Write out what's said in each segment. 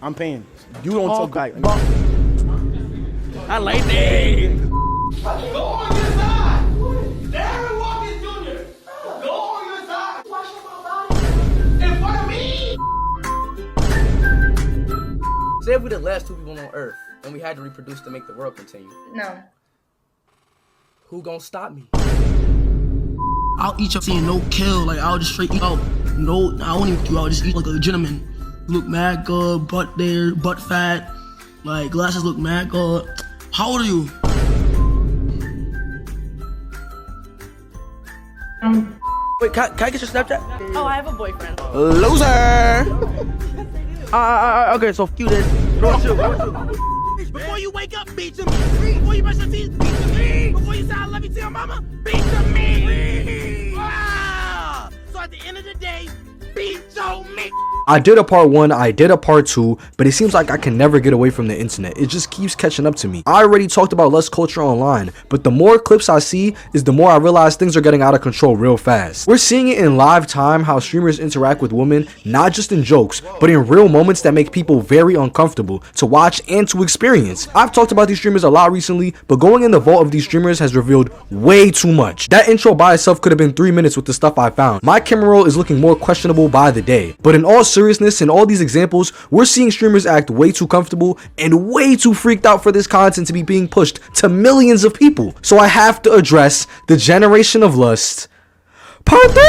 I'm paying. You don't talk back. I like that. Go on your side. Darren Watkins Jr. Go on your side. Wash my body in front of me. Say if we the last two people on Earth and we had to reproduce to make the world continue. No. Who gonna stop me? I'll eat your seeing no kill, like I'll just straight eat out. No, I won't even do. I'll just eat like a gentleman. Look mad good, butt there, butt fat. Like glasses look mad good. How old are you? Wait, can I get your Snapchat? Oh, I have a boyfriend. Loser! Okay, so few this. Before you wake up, beat to me. Before you brush your teeth, beat to me. Before you say I love you to your mama, beat to me. Wow. So at the end of the day, beat to me. I did a part 1, I did a part 2, but it seems like I can never get away from the internet. It just keeps catching up to me. I already talked about lust culture online, but the more clips I see is the more I realize things are getting out of control real fast. We're seeing it in live time how streamers interact with women, not just in jokes, but in real moments that make people very uncomfortable to watch and to experience. I've talked about these streamers a lot recently, but going in the vault of these streamers has revealed way too much. That intro by itself could have been 3 minutes with the stuff I found. My camera roll is looking more questionable by the day, but in all seriousness, in all these examples, we're seeing streamers act way too comfortable and way too freaked out for this content to be being pushed to millions of people. So I have to address the generation of lust part 3.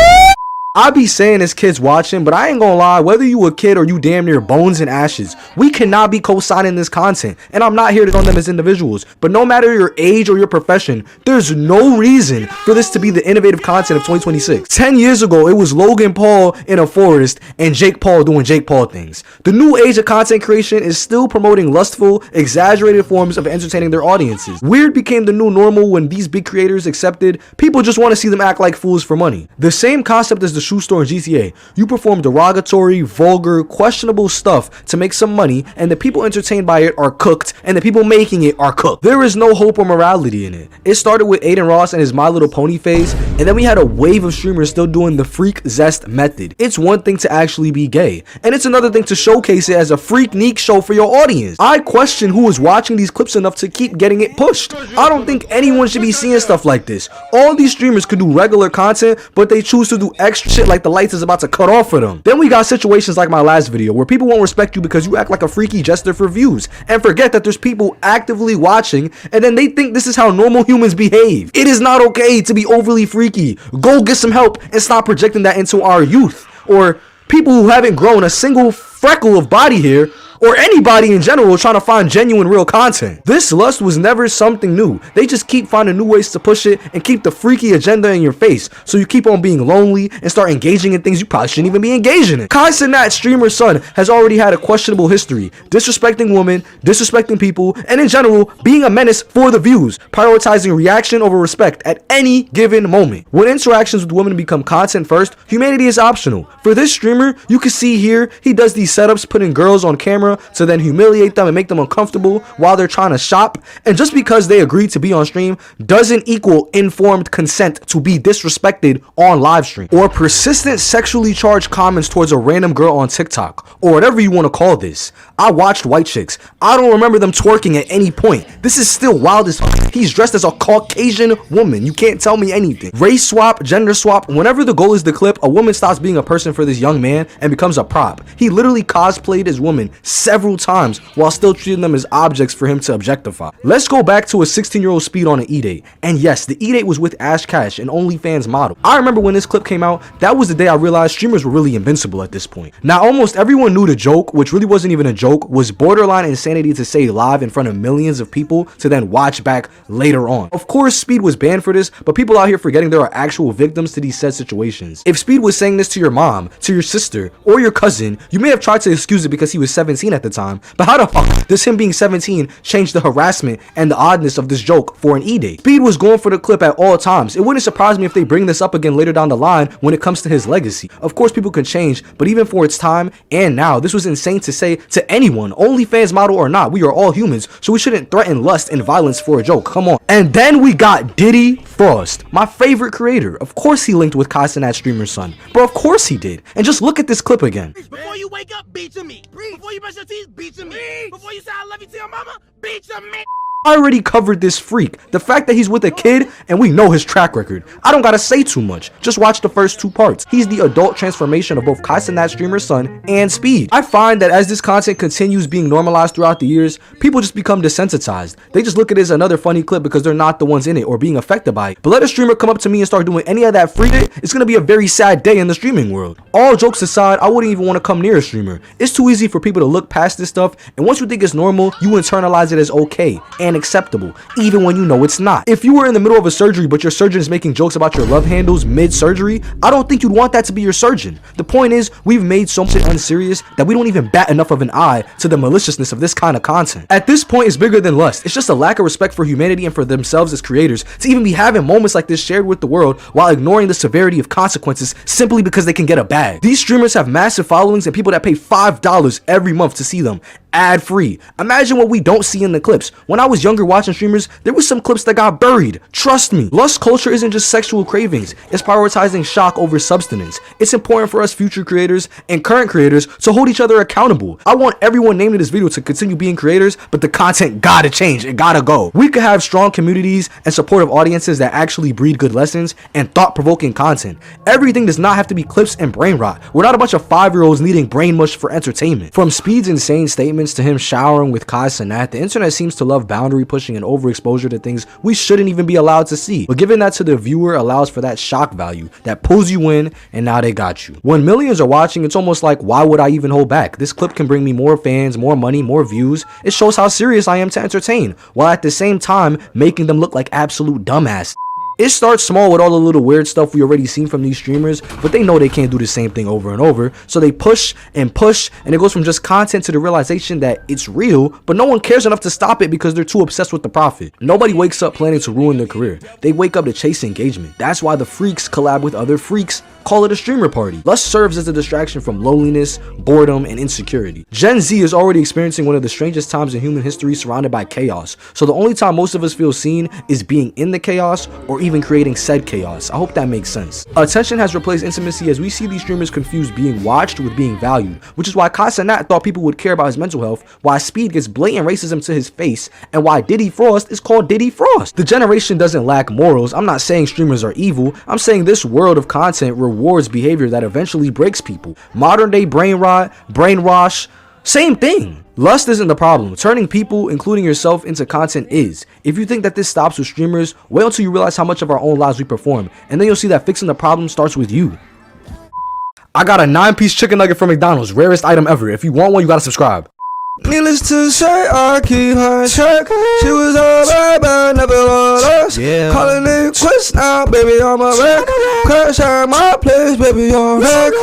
I be saying as kids watching, but I ain't gonna lie, whether you a kid or you damn near bones and ashes, we cannot be co-signing this content, and I'm not here to on them as individuals, but no matter your age or your profession, there's no reason for this to be the innovative content of 2026. 10 years ago, it was Logan Paul in a forest and Jake Paul doing Jake Paul things. The new age of content creation is still promoting lustful, exaggerated forms of entertaining their audiences. Weird became the new normal when these big creators accepted people just want to see them act like fools for money. The same concept as the shoe store in GTA. You perform derogatory, vulgar, questionable stuff to make some money, and the people entertained by it are cooked, and the people making it are cooked. There is no hope or morality in it. It started with Aiden Ross and his My Little Pony phase, and then we had a wave of streamers still doing the freak zest method. It's one thing to actually be gay, and it's another thing to showcase it as a freak-neek show for your audience. I question who is watching these clips enough to keep getting it pushed. I don't think anyone should be seeing stuff like this. All these streamers could do regular content, but they choose to do extra shit like the lights is about to cut off for them. Then we got situations like my last video where people won't respect you because you act like a freaky jester for views and forget that there's people actively watching, and then they think this is how normal humans behave. It is not okay to be overly freaky. Go get some help and stop projecting that into our youth or people who haven't grown a single freckle of body hair, or anybody in general trying to find genuine real content. This lust was never something new. They just keep finding new ways to push it and keep the freaky agenda in your face, so you keep on being lonely and start engaging in things you probably shouldn't even be engaging in. Nat streamer's son has already had a questionable history, disrespecting women, disrespecting people, and in general being a menace for the views, prioritizing reaction over respect at any given moment. When interactions with women become content first, humanity is optional. For this streamer, you can see here he does these setups putting girls on camera to then humiliate them and make them uncomfortable while they're trying to shop, and just because they agreed to be on stream doesn't equal informed consent to be disrespected on live stream. Or persistent sexually charged comments towards a random girl on TikTok, or whatever you want to call this. I watched White Chicks. I don't remember them twerking at any point. This is still wild as fuck. He's dressed as a Caucasian woman. You can't tell me anything. Race swap, gender swap, whenever the goal is to clip, a woman stops being a person for this young man and becomes a prop. He literally cosplayed as women several times while still treating them as objects for him to objectify. Let's go back to a 16-year-old Speed on an E-date. And yes, the E-date was with Ash Cash, an OnlyFans model. I remember when this clip came out, that was the day I realized streamers were really invincible at this point. Now, almost everyone knew the joke, which really wasn't even a joke, was borderline insanity to say live in front of millions of people to then watch back later on. Of course, Speed was banned for this, but people out here forgetting there are actual victims to these said situations. If Speed was saying this to your mom, to your sister, or your cousin, you may have tried to excuse it because he was 17 at the time, but how the fuck does him being 17 change the harassment and the oddness of this joke for an E-date? Speed was going for the clip at all times. It wouldn't surprise me if they bring this up again later down the line when it comes to his legacy. Of course, people can change, but even for its time and now, this was insane to say to anyone, OnlyFans model or not. We are all humans, so we shouldn't threaten lust and violence for a joke. Come on. And then we got Diddy Frost, my favorite creator. Of course he linked with Nat streamer's son. Bro, of course he did. And just look at this clip again. Before you wake up, beat to me. Before you brush your teeth, beat your meat. Before you say I love you to your mama, beat your meat. I already covered this freak. The fact that he's with a kid and we know his track record. I don't gotta say too much. Just watch the first 2 parts. He's the adult transformation of both Kai Cenat streamer's son and Speed. I find that as this content continues being normalized throughout the years, people just become desensitized. They just look at it as another funny clip because they're not the ones in it or being affected by it. But let a streamer come up to me and start doing any of that free shit, it's gonna be a very sad day in the streaming world. All jokes aside, I wouldn't even want to come near a streamer. It's too easy for people to look past this stuff, and once you think it's normal, you internalize it as okay and acceptable, even when you know it's not. If you were in the middle of a surgery but your surgeon is making jokes about your love handles mid-surgery, I don't think you'd want that to be your surgeon. The point is, we've made so much unserious that we don't even bat enough of an eye to the maliciousness of this kind of content. At this point, it's bigger than lust. It's just a lack of respect for humanity and for themselves as creators to even be having moments like this shared with the world while ignoring the severity of consequences simply because they can get a bag. These streamers have massive followings and people that pay $5 every month to see them ad free. Imagine what we don't see in the clips. When I was younger watching streamers, there was some clips that got buried. Trust me, lust culture isn't just sexual cravings. It's prioritizing shock over substance. It's important for us future creators and current creators to hold each other accountable. I want everyone named in this video to continue being creators, but the content gotta change. It gotta go. We could have strong communities and supportive audiences that actually breed good lessons and thought-provoking content. Everything does not have to be clips and brain rot. We're not a bunch of 5-year-olds needing brain mush for entertainment. From Speed's insane statements to him showering with Kai Cenat, the internet seems to love boundary pushing and overexposure to things we shouldn't even be allowed to see. But giving that to the viewer allows for that shock value that pulls you in, and now they got you. When millions are watching, it's almost like, why would I even hold back? This clip can bring me more fans, more money, more views. It shows how serious I am to entertain, while at the same time making them look like absolute dumbass. It starts small with all the little weird stuff we already seen from these streamers, but they know they can't do the same thing over and over, so they push, and it goes from just content to the realization that it's real, but no one cares enough to stop it because they're too obsessed with the profit. Nobody wakes up planning to ruin their career. They wake up to chase engagement. That's why the freaks collab with other freaks. Call it a streamer party. Lust serves as a distraction from loneliness, boredom, and insecurity. Gen Z is already experiencing one of the strangest times in human history surrounded by chaos, so the only time most of us feel seen is being in the chaos or even creating said chaos. I hope that makes sense. Attention has replaced intimacy as we see these streamers confuse being watched with being valued, which is why Kai Cenat thought people would care about his mental health, why Speed gets blatant racism to his face, and why Diddy Frost is called Diddy Frost. The generation doesn't lack morals. I'm not saying streamers are evil. I'm saying this world of content rewards behavior that eventually breaks people. Modern day brain rot, brainwash, same thing. Lust isn't the problem. Turning people, including yourself, into content is. If you think that this stops with streamers, wait until you realize how much of our own lives we perform, and then you'll see that fixing the problem starts with you. I got a 9-piece chicken nugget from McDonald's, rarest item ever. If you want one, you gotta subscribe. Needless to say, I keep her in check. She was all right, but never lost. Yeah. Calling it quits now, baby, I'm a wreck. Crash at my place, baby, you're wreck.